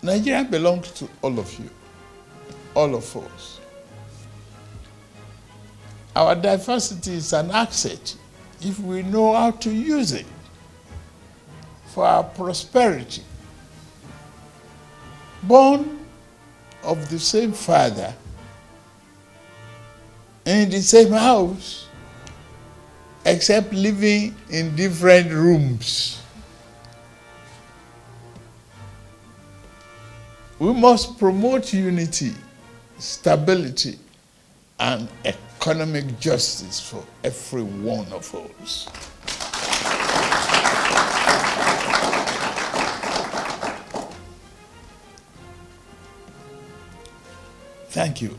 Nigeria belongs to all of you, all of us. Our diversity is an asset if we know how to use it for our prosperity. Born of the same father, in the same house, except living in different rooms. We must promote unity, stability, and economic justice for every one of us. Thank you.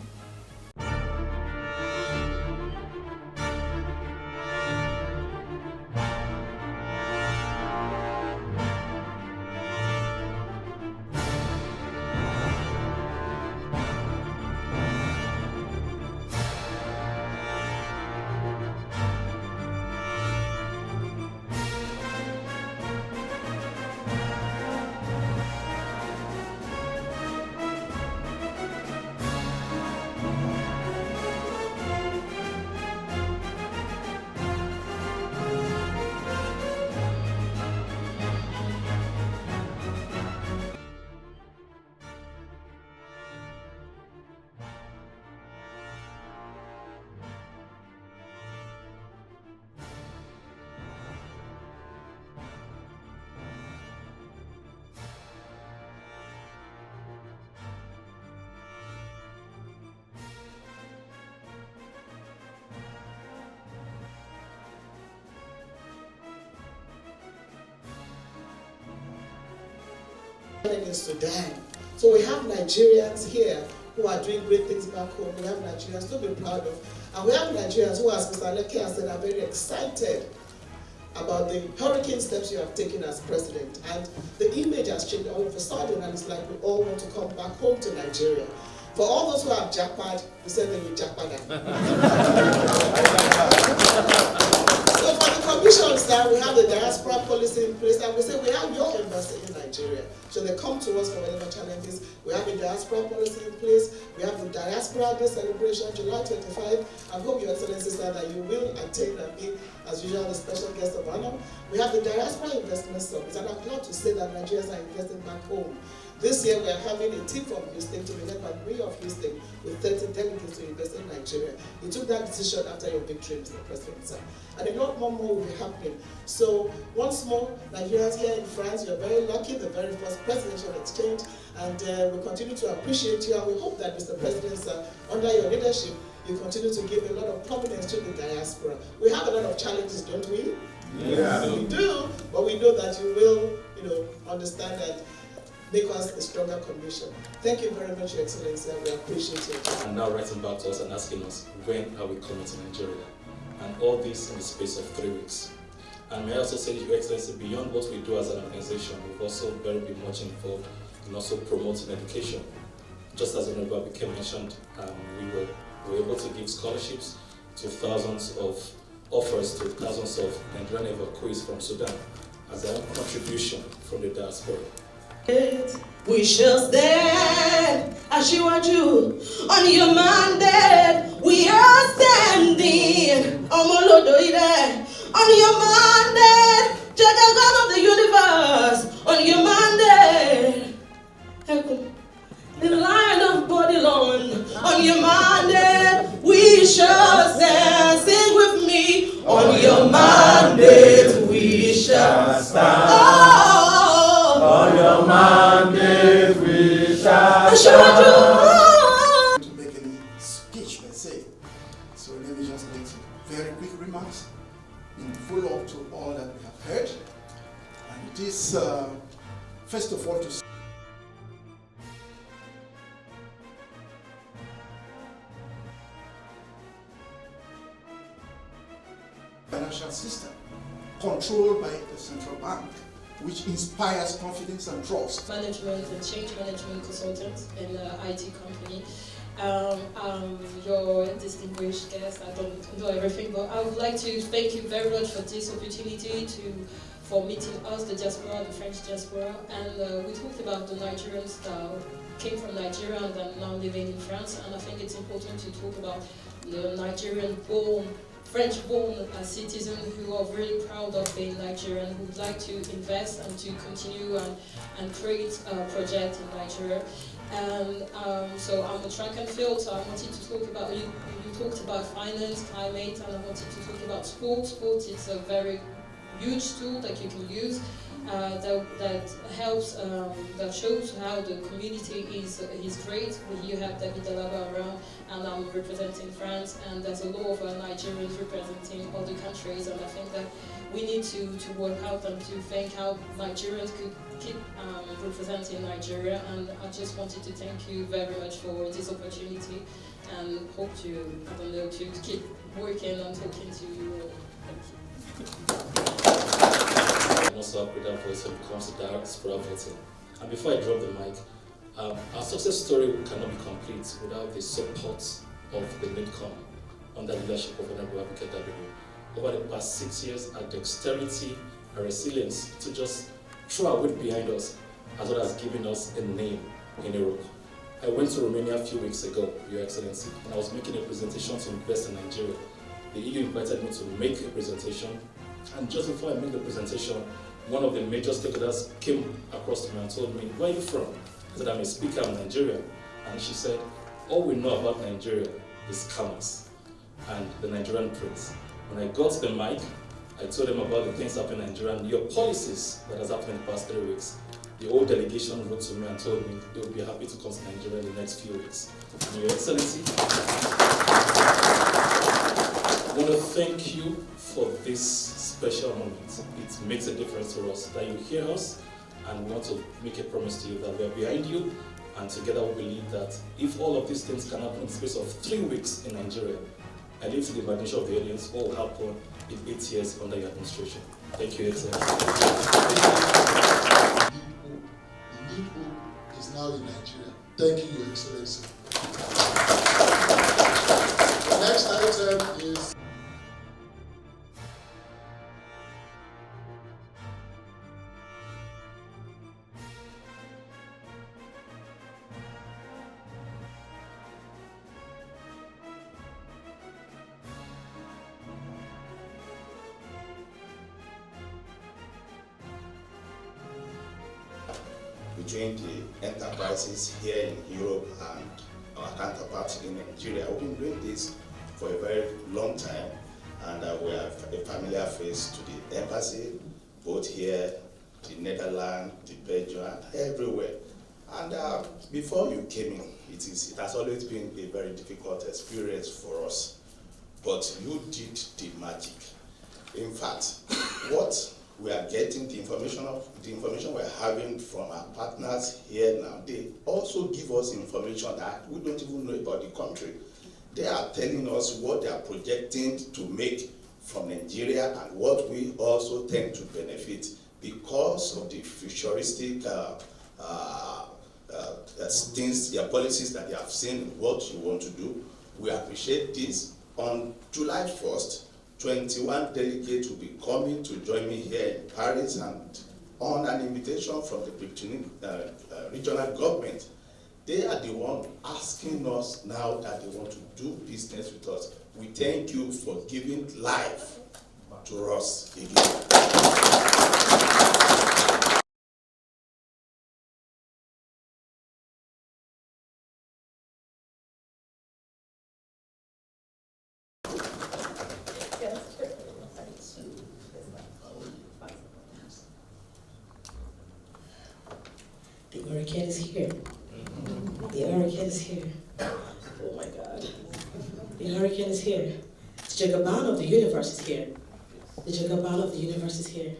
In Sudan. So we have Nigerians here who are doing great things back home. We have Nigerians to be proud of. And we have Nigerians who, as Mr. Leke said, are very excited about the hurricane steps you have taken as president. And the image has changed all of a sudden, and it's like we all want to come back home to Nigeria. For all those who have jackpot, we said they will jackpot. So for the commissions now, we have the diaspora policy in place, and we say we have your embassy in Nigeria. So they come to us for whatever challenges. We have a diaspora policy in place. We have the Diaspora Day celebration, July 25. I hope Your Excellency sir, that you will attend and be, as usual, the special guest of honor. We have the Diaspora Investment Summit, and I'm glad to say that Nigerians are investing back home. This year we are having a team from Houston to be led by Mayor of Houston with 30 delegates to invest in Nigeria. You took that decision after your victory, Mr. President, sir. And a lot more will be happening. So once more, Nigerians here in France, you're very lucky, the very first presidential exchange, and we continue to appreciate you, and we hope that, Mr. President, sir, under your leadership, you continue to give a lot of prominence to the diaspora. We have a lot of challenges, don't we? Yeah. We do, but we know that you will, understand that make us a stronger condition. Thank you very much, Your Excellency, and we appreciate it. And now writing back to us and asking us, when are we coming to Nigeria? And all this in the space of 3 weeks. And may I also say, Your Excellency, beyond what we do as an organization, we've also very much involved in also promoting education. Just as Honorable Abike mentioned, we were able to give scholarships to thousands of offers to thousands of Nigerian evacuees from Sudan as a contribution from the diaspora. We shall stand, Ashiwaju, on your mandate. We are standing, Omolodoide, on your mandate. Jagagan of the universe, on your mandate. The Lion of Babylon, on your mandate. We shall stand, sing with me, on your mandate. We shall stand. On your mandate we shall stand. To make any speech per se, so let me just make some very quick remarks in follow-up to all that we have heard. And it is, first of all, to financial system controlled by the central bank, which inspires confidence and trust. Management and change management consultant in an IT company. Your distinguished guest, I don't know everything, but I would like to thank you very much for this opportunity to for meeting us, the diaspora, the French diaspora, and we talked about the Nigerian style, came from Nigeria and are now living in France, and I think it's important to talk about the Nigerian-born, French-born citizens who are really proud of being Nigerian, who would like to invest and to continue and create a project in Nigeria. And so I'm a track and field, so I wanted to talk about, you talked about finance, climate, and I wanted to talk about sport. Sport is a very huge tool that you can use that helps, that shows how the community is great. You have David Alaba around, and I'm representing France, and there's a lot of Nigerians representing other countries, and I think that we need to work out and to think how Nigerians could keep representing Nigeria, and I just wanted to thank you very much for this opportunity, and hope to, I don't know, to keep working and talking to you. Thank you. And also upgrade our voice when it comes to diaspora voting. And before I drop the mic, our success story cannot be complete without the support of the NIDCOM under the leadership of Honorable Kilarigbo. Over the past 6 years, our dexterity, our resilience to just throw our weight behind us, as well as giving us a name in Europe. I went to Romania a few weeks ago, Your Excellency, and I was making a presentation to invest in Nigeria. The EU invited me to make a presentation, and just before I made the presentation, one of the major stakeholders came across to me and told me, "Where are you from?" I said, "I'm a speaker of Nigeria." And she said, "All we know about Nigeria is scammers and the Nigerian prince." When I got the mic, I told them about the things happening in Nigeria and your policies that has happened in the past 3 weeks. The whole delegation wrote to me and told me they would be happy to come to Nigeria in the next few weeks. And Your Excellency, I want to thank you for this special moment. It makes a difference to us that you hear us, and we want to make a promise to you that we are behind you, and together we believe that if all of these things can happen in the space of 3 weeks in Nigeria, I leave to the imagination of the audience what will happen in 8 years under your administration. Thank you, Excellency. The need hope is now in Nigeria. Thank you, Your Excellency. The next item is between the enterprises here in Europe and our counterparts in Nigeria. We've been doing this for a very long time, and we are a familiar face to the embassy, both here, the Netherlands, the Belgium, and everywhere. And before you came in, it has always been a very difficult experience for us, but you did the magic. In fact, what we are getting, the information we're having from our partners here now, they also give us information that we don't even know about the country. They are telling us what they are projecting to make from Nigeria and what we also tend to benefit because of the futuristic things, their policies that they have seen, what you want to do. We appreciate this. On July 1st, 21 delegates will be coming to join me here in Paris, and on an invitation from the regional government, they are the one asking us now that they want to do business with us. We thank you for giving life to us again. The hurricane is here. The hurricane is here. Oh my God. The hurricane is here. The Jagaban of the universe is here. The Jagaban of the universe is here.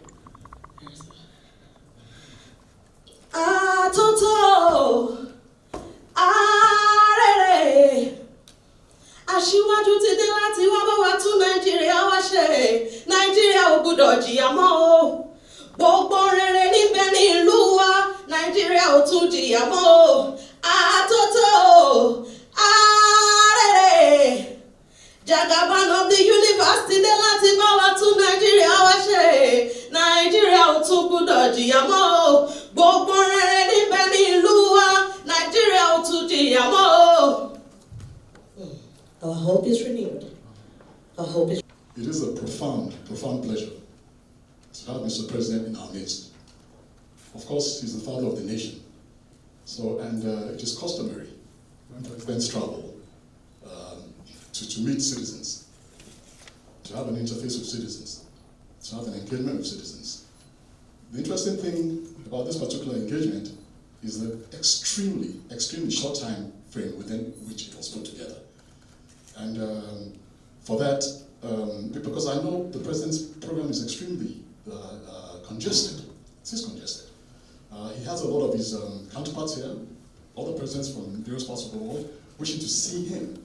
Atoto, arere, aṣíwájú ti dé láti wá bá wa tún Nàìjíríà wá ṣe. Nàìjíríà ò gbọdọ̀ jìyà mọ́ o. Gbogbo rere níbẹ̀ ní ìlú wa. Nàìjíríà ò tún jìyà mọ́ o. Atoto, arere, Jagaban of the universe ti dé láti bá wa tún Nàìjíríà wá ṣe. Nàìjíríà tún gbúdọ̀ jìyà mọ́ o. Gbogbo rere níbẹ̀ ní ìlú wa, Nàìjíríà ò tún jìyà mọ́ o. Our hope is renewed. Our hope is. It is a profound pleasure to have Mr. President in our midst. Of course, he's the father of the nation. So, and it is customary when presidents travel to meet citizens, to have an interface with citizens, to have an engagement with citizens. The interesting thing about this particular engagement is the extremely short time frame within which it was put together. And for that, because I know the President's program is extremely congested, it is congested. He has a lot of his counterparts here, other presidents from various parts of the world, wishing to see him.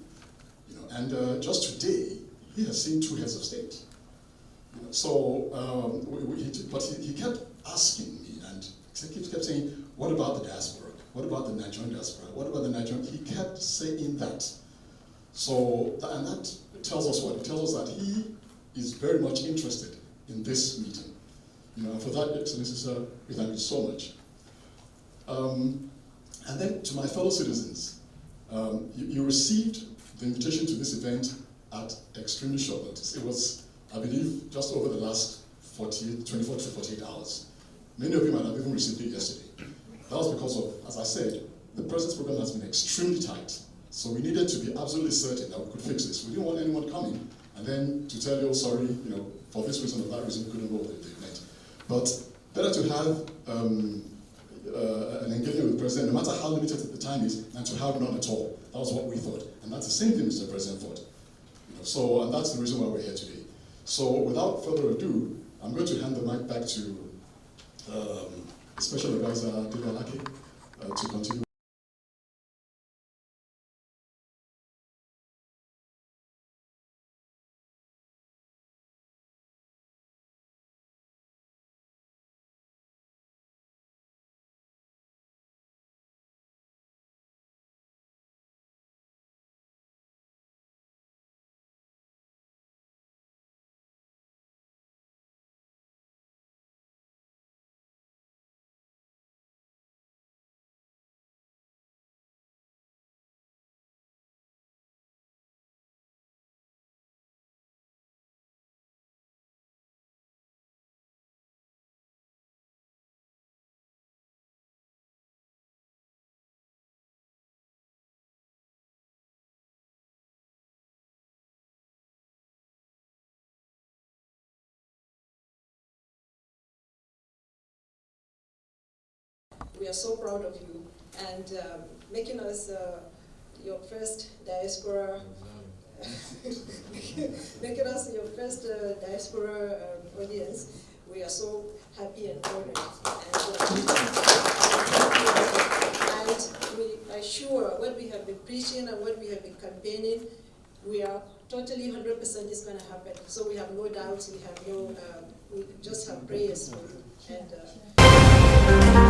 You know, and just today, he has seen 2 heads of state. You know, so, but he kept asking me, and he kept saying, what about the diaspora? What about the Nigerian diaspora? What about the Nigerian? He kept saying that. So, and that tells us what? It tells us that he is very much interested in this meeting. You know, and for that, Excellency, sir, we thank you so much. And then to my fellow citizens, you received the invitation to this event at extremely short notice. It was, I believe, just over the last 24 to 48 hours. Many of you might have even received it yesterday. That was because of, as I said, the President's program has been extremely tight. So we needed to be absolutely certain that we could fix this. We didn't want anyone coming and then to tell you, oh, sorry, you know, for this reason or that reason, we couldn't go with the event. But better to have an engagement with the President, no matter how limited the time is, than to have none at all. That was what we thought. And that's the same thing Mr. President thought. You know, so, and that's the reason why we're here today. So without further ado, I'm going to hand the mic back to Special Advisor Dialake to continue. We are so proud of you and making us your first diaspora, making us your first diaspora audience. We are so happy and honored. And we are sure what we have been preaching and what we have been campaigning, we are totally 100% is going to happen. So we have no doubts. We have no. We just have prayers for you. And.